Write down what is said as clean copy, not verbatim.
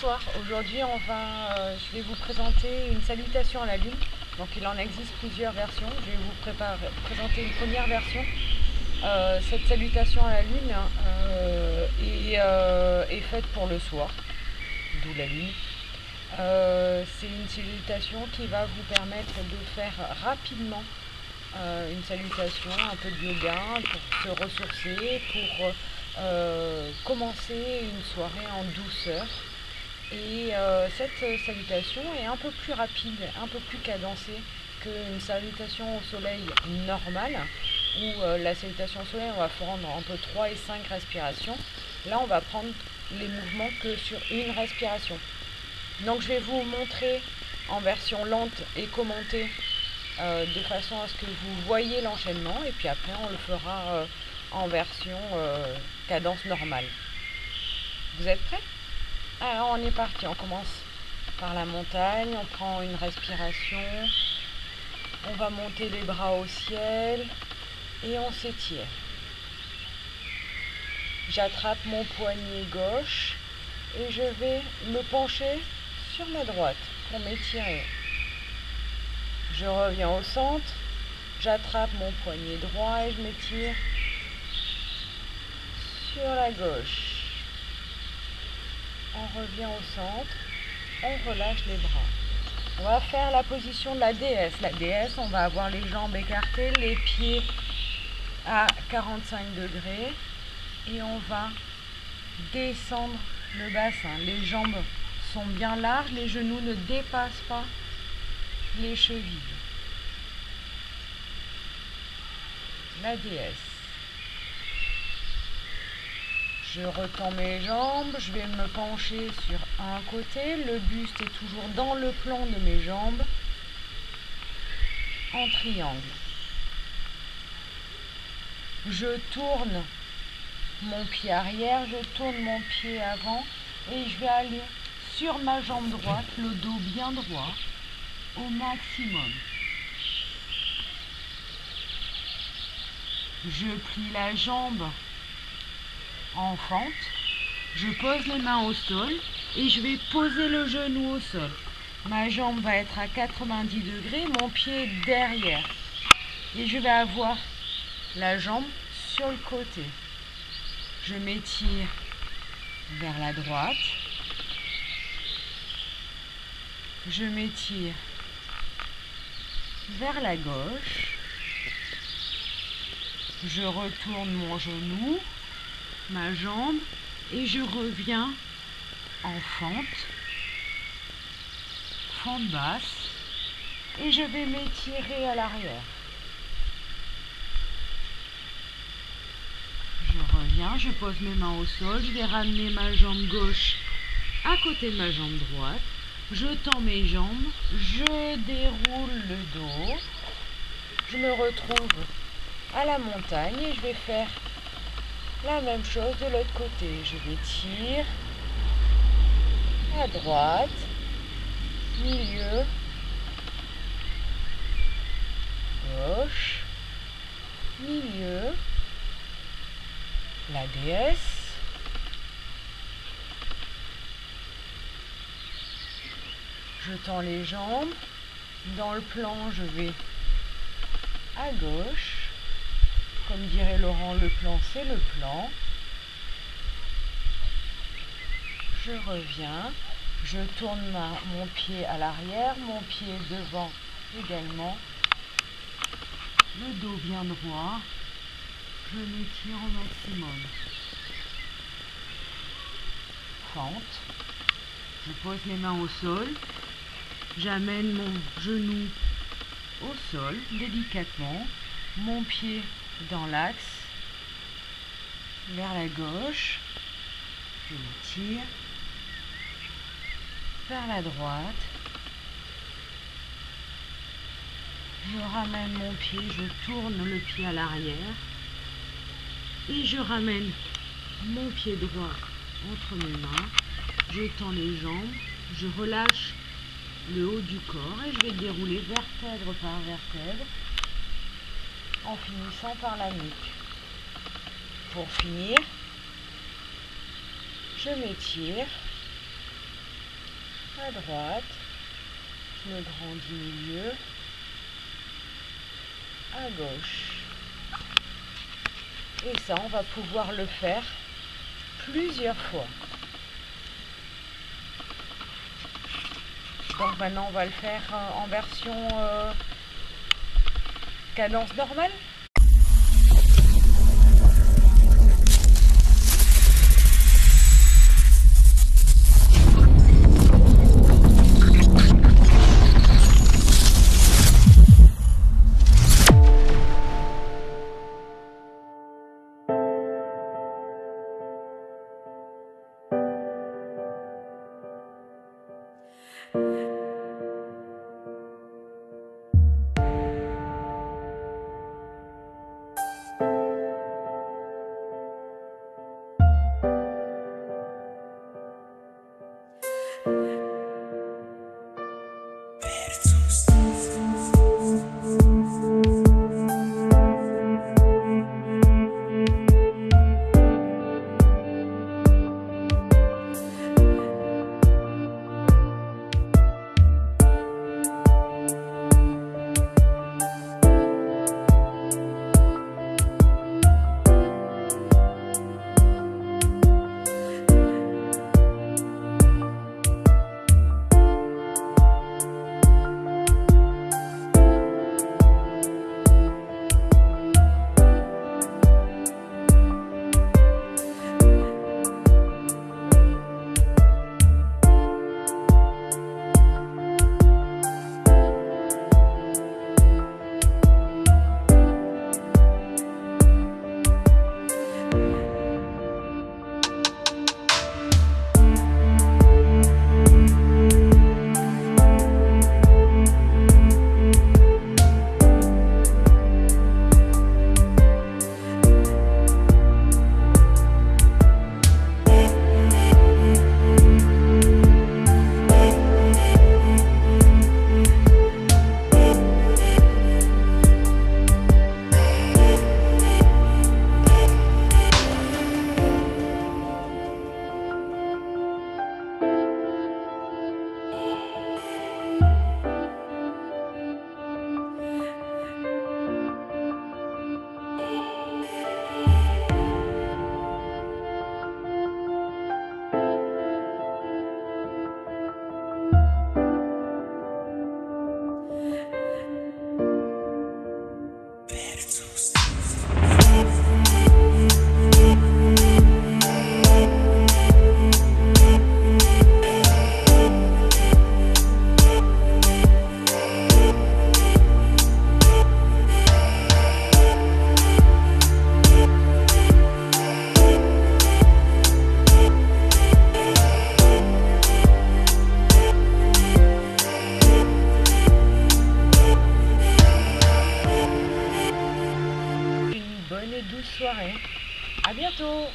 Bonsoir, aujourd'hui je vais vous présenter une salutation à la lune. Donc il en existe plusieurs versions, je vais vous présenter une première version. Cette salutation à la lune est faite pour le soir, d'où la lune. C'est une salutation qui va vous permettre de faire rapidement une salutation, un peu de yoga pour se ressourcer, pour commencer une soirée en douceur. Et cette salutation est un peu plus rapide, un peu plus cadencée qu'une salutation au soleil normale, où la salutation au soleil, on va prendre entre 3 et 5 respirations. Là, on va prendre les mouvements que sur une respiration. Donc, je vais vous montrer en version lente et commentée de façon à ce que vous voyez l'enchaînement. Et puis après, on le fera en version cadence normale. Vous êtes prêts ? Alors on est parti, on commence par la montagne, on prend une respiration, on va monter les bras au ciel et on s'étire. J'attrape mon poignet gauche et je vais me pencher sur ma droite pour m'étirer. Je reviens au centre, j'attrape mon poignet droit et je m'étire sur la gauche. On revient au centre, on relâche les bras. On va faire la position de la déesse. La déesse, on va avoir les jambes écartées, les pieds à 45 degrés et on va descendre le bassin. Les jambes sont bien larges, les genoux ne dépassent pas les chevilles. La déesse. Je retends mes jambes, je vais me pencher sur un côté, le buste est toujours dans le plan de mes jambes, en triangle. Je tourne mon pied arrière, je tourne mon pied avant et je vais aller sur ma jambe droite, le dos bien droit, au maximum. Je plie la jambe en fente, je pose les mains au sol et je vais poser le genou au sol. Ma jambe va être à 90 degrés, mon pied est derrière. Et je vais avoir la jambe sur le côté. Je m'étire vers la droite. Je m'étire vers la gauche. Je retourne mon genou, ma jambe et je reviens en fente basse et je vais m'étirer à l'arrière. Je reviens, je pose mes mains au sol, je vais ramener ma jambe gauche à côté de ma jambe droite, je tends mes jambes, je déroule le dos, je me retrouve à la montagne et je vais faire la même chose de l'autre côté. Je m'étire à droite, milieu, gauche, milieu, la déesse, je tends les jambes, dans le plan je vais à gauche, comme dirait Laurent, le plan c'est le plan, je reviens, je tourne mon pied à l'arrière, mon pied devant également, le dos bien droit, je m'étire au maximum. Fente, je pose les mains au sol, j'amène mon genou au sol délicatement, mon pied dans l'axe, vers la gauche, je m'étire, vers la droite, je ramène mon pied, je tourne le pied à l'arrière et je ramène mon pied droit entre mes mains, je tends les jambes, je relâche le haut du corps et je vais dérouler vertèbre par vertèbre en finissant par la nuque. Pour finir, je m'étire, à droite, je me grandis milieu, à gauche. Et ça, on va pouvoir le faire plusieurs fois. Donc maintenant, on va le faire en version cadence normale. Bonne et douce soirée. À bientôt.